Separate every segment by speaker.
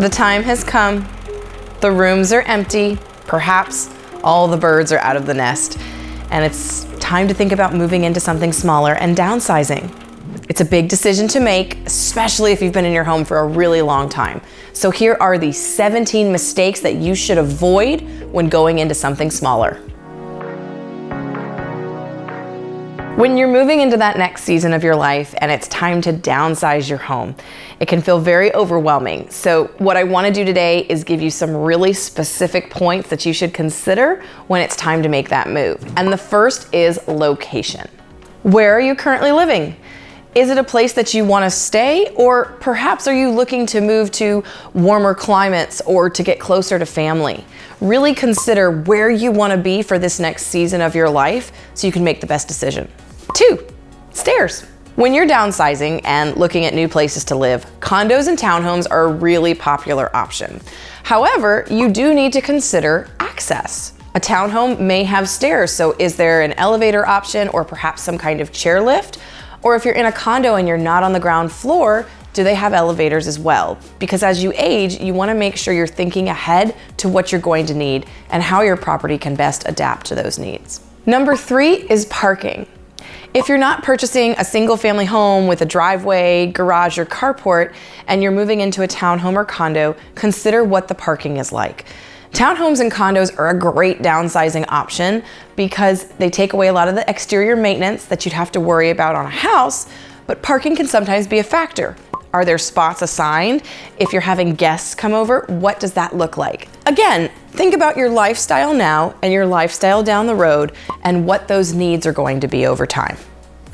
Speaker 1: The time has come. The rooms are empty. Perhaps all the birds are out of the nest. And it's time to think about moving into something smaller and downsizing. It's a big decision to make, especially if you've been in your home for a really long time. So here are the 17 mistakes that you should avoid when going into something smaller. When you're moving into that next season of your life and it's time to downsize your home, it can feel very overwhelming. So what I want to do today is give you some really specific points that you should consider when it's time to make that move. And the first is location. Where are you currently living? Is it a place that you want to stay, or perhaps are you looking to move to warmer climates or to get closer to family? Really consider where you want to be for this next season of your life so you can make the best decision. 2, stairs. When you're downsizing and looking at new places to live, condos and townhomes are a really popular option. However, you do need to consider access. A townhome may have stairs, so is there an elevator option or perhaps some kind of chairlift? Or if you're in a condo and you're not on the ground floor, do they have elevators as well? Because as you age, you want to make sure you're thinking ahead to what you're going to need and how your property can best adapt to those needs. Number 3 is parking. If you're not purchasing a single family home with a driveway, garage, or carport, and you're moving into a townhome or condo, consider what the parking is like. Townhomes and condos are a great downsizing option because they take away a lot of the exterior maintenance that you'd have to worry about on a house, but parking can sometimes be a factor. Are there spots assigned? If you're having guests come over, what does that look like? Again, think about your lifestyle now and your lifestyle down the road and what those needs are going to be over time.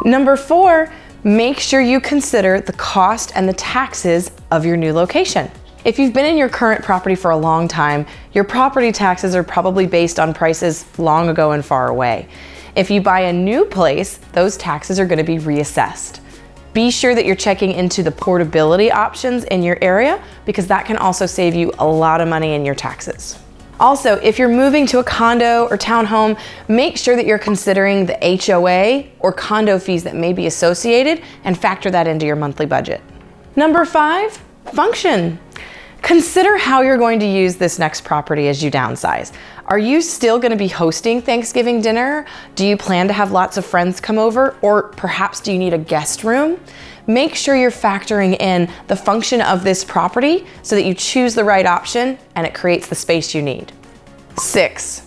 Speaker 1: Number 4, make sure you consider the cost and the taxes of your new location. If you've been in your current property for a long time, your property taxes are probably based on prices long ago and far away. If you buy a new place, those taxes are going to be reassessed. Be sure that you're checking into the portability options in your area because that can also save you a lot of money in your taxes. Also, if you're moving to a condo or townhome, make sure that you're considering the HOA or condo fees that may be associated and factor that into your monthly budget. Number 5, function. Consider how you're going to use this next property as you downsize. Are you still going to be hosting Thanksgiving dinner? Do you plan to have lots of friends come over? Or perhaps do you need a guest room? Make sure you're factoring in the function of this property so that you choose the right option and it creates the space you need. 6,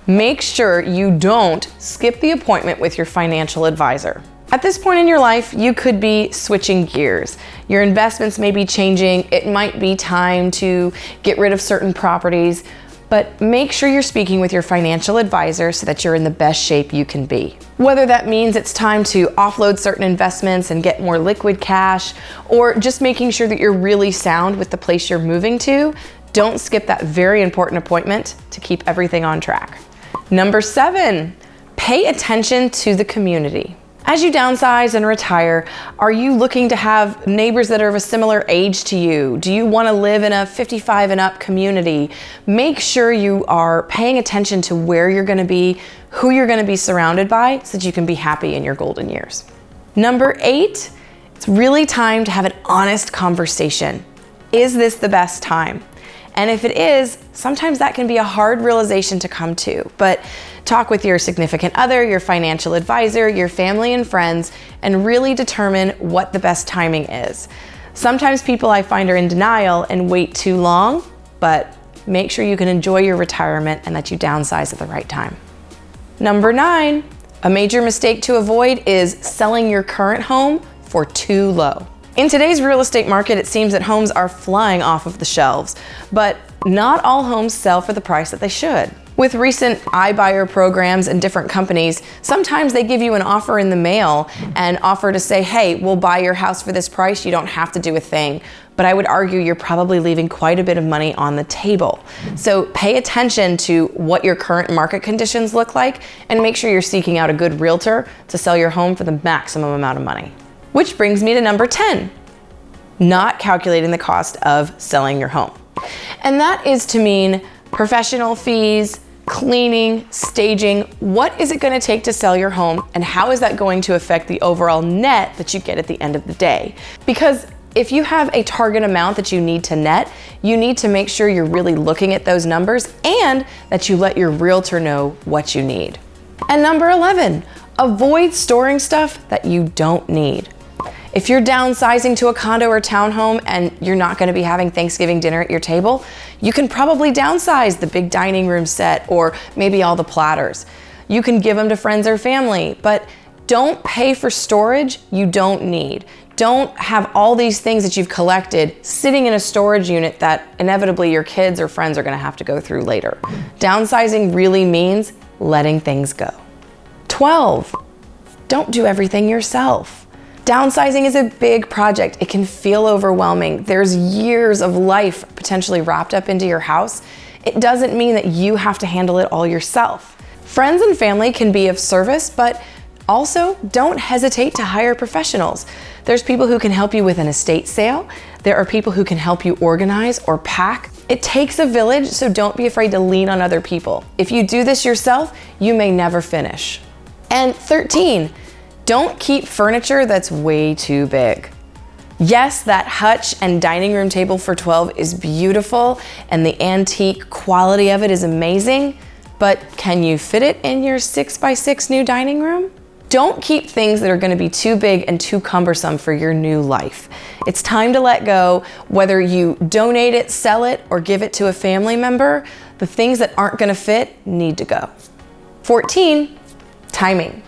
Speaker 1: make sure you don't skip the appointment with your financial advisor. At this point in your life, you could be switching gears. Your investments may be changing. It might be time to get rid of certain properties, but make sure you're speaking with your financial advisor so that you're in the best shape you can be. Whether that means it's time to offload certain investments and get more liquid cash, or just making sure that you're really sound with the place you're moving to, don't skip that very important appointment to keep everything on track. Number 7, pay attention to the community. As you downsize and retire, are you looking to have neighbors that are of a similar age to you? Do you want to live in a 55 and up community? Make sure you are paying attention to where you're going to be, who you're going to be surrounded by, so that you can be happy in your golden years. Number 8, it's really time to have an honest conversation. Is this the best time? And if it is, sometimes that can be a hard realization to come to, but talk with your significant other, your financial advisor, your family and friends, and really determine what the best timing is. Sometimes people I find are in denial and wait too long, but make sure you can enjoy your retirement and that you downsize at the right time. Number 9, a major mistake to avoid is selling your current home for too low. In today's real estate market, it seems that homes are flying off of the shelves, but not all homes sell for the price that they should. With recent iBuyer programs and different companies, sometimes they give you an offer in the mail and offer to say, hey, we'll buy your house for this price, you don't have to do a thing. But I would argue you're probably leaving quite a bit of money on the table. So pay attention to what your current market conditions look like and make sure you're seeking out a good realtor to sell your home for the maximum amount of money. Which brings me to number 10, not calculating the cost of selling your home. And that is to mean professional fees, cleaning, staging. What is it going to take to sell your home, and how is that going to affect the overall net that you get at the end of the day? Because if you have a target amount that you need to net, you need to make sure you're really looking at those numbers and that you let your realtor know what you need. And number 11, avoid storing stuff that you don't need. If you're downsizing to a condo or townhome and you're not going to be having Thanksgiving dinner at your table, you can probably downsize the big dining room set or maybe all the platters. You can give them to friends or family, but don't pay for storage you don't need. Don't have all these things that you've collected sitting in a storage unit that inevitably your kids or friends are going to have to go through later. Downsizing really means letting things go. 12, don't do everything yourself. Downsizing is a big project. It can feel overwhelming. There's years of life potentially wrapped up into your house. It doesn't mean that you have to handle it all yourself. Friends and family can be of service, but also don't hesitate to hire professionals. There's people who can help you with an estate sale. There are people who can help you organize or pack. It takes a village, so don't be afraid to lean on other people. If you do this yourself, you may never finish. And 13, don't keep furniture that's way too big. Yes, that hutch and dining room table for 12 is beautiful and the antique quality of it is amazing, but can you fit it in your 6x6 new dining room? Don't keep things that are going to be too big and too cumbersome for your new life. It's time to let go. Whether you donate it, sell it, or give it to a family member, the things that aren't going to fit need to go. 14, timing.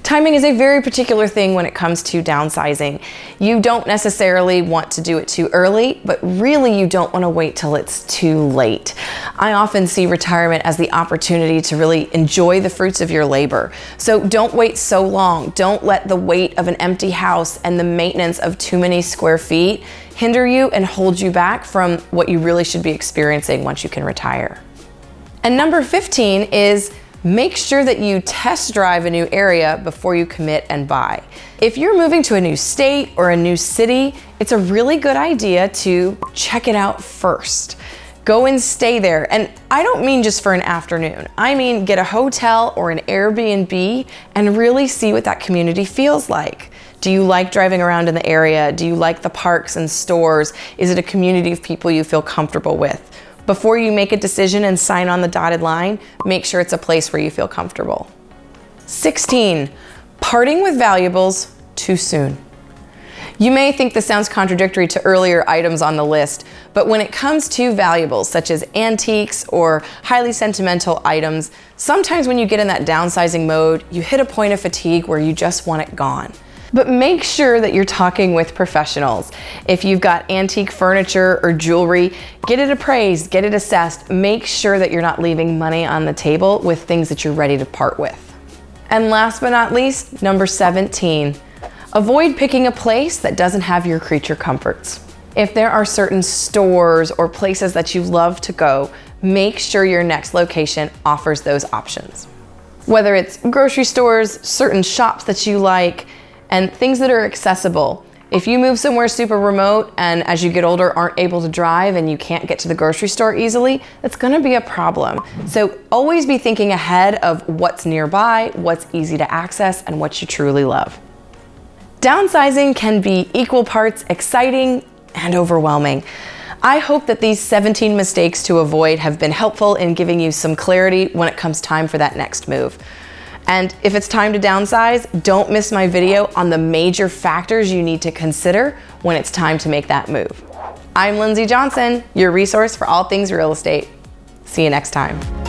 Speaker 1: Timing is a very particular thing when it comes to downsizing. You don't necessarily want to do it too early, but really you don't want to wait till it's too late. I often see retirement as the opportunity to really enjoy the fruits of your labor. So don't wait so long. Don't let the weight of an empty house and the maintenance of too many square feet hinder you and hold you back from what you really should be experiencing once you can retire. And number 15 is make sure that you test drive a new area before you commit and buy. If you're moving to a new state or a new city, it's a really good idea to check it out first. Go and stay there. And I don't mean just for an afternoon. I mean get a hotel or an Airbnb and really see what that community feels like. Do you like driving around in the area? Do you like the parks and stores? Is it a community of people you feel comfortable with? Before you make a decision and sign on the dotted line, make sure it's a place where you feel comfortable. 16, parting with valuables too soon. You may think this sounds contradictory to earlier items on the list, but when it comes to valuables such as antiques or highly sentimental items, sometimes when you get in that downsizing mode, you hit a point of fatigue where you just want it gone. But make sure that you're talking with professionals. If you've got antique furniture or jewelry, get it appraised, get it assessed. Make sure that you're not leaving money on the table with things that you're ready to part with. And last but not least, number 17, avoid picking a place that doesn't have your creature comforts. If there are certain stores or places that you love to go, make sure your next location offers those options. Whether it's grocery stores, certain shops that you like, and things that are accessible. If you move somewhere super remote and as you get older aren't able to drive and you can't get to the grocery store easily, that's gonna be a problem. So always be thinking ahead of what's nearby, what's easy to access, and what you truly love. Downsizing can be equal parts exciting and overwhelming. I hope that these 17 mistakes to avoid have been helpful in giving you some clarity when it comes time for that next move. And if it's time to downsize, don't miss my video on the major factors you need to consider when it's time to make that move. I'm Lindsey Johnson, your resource for all things real estate. See you next time.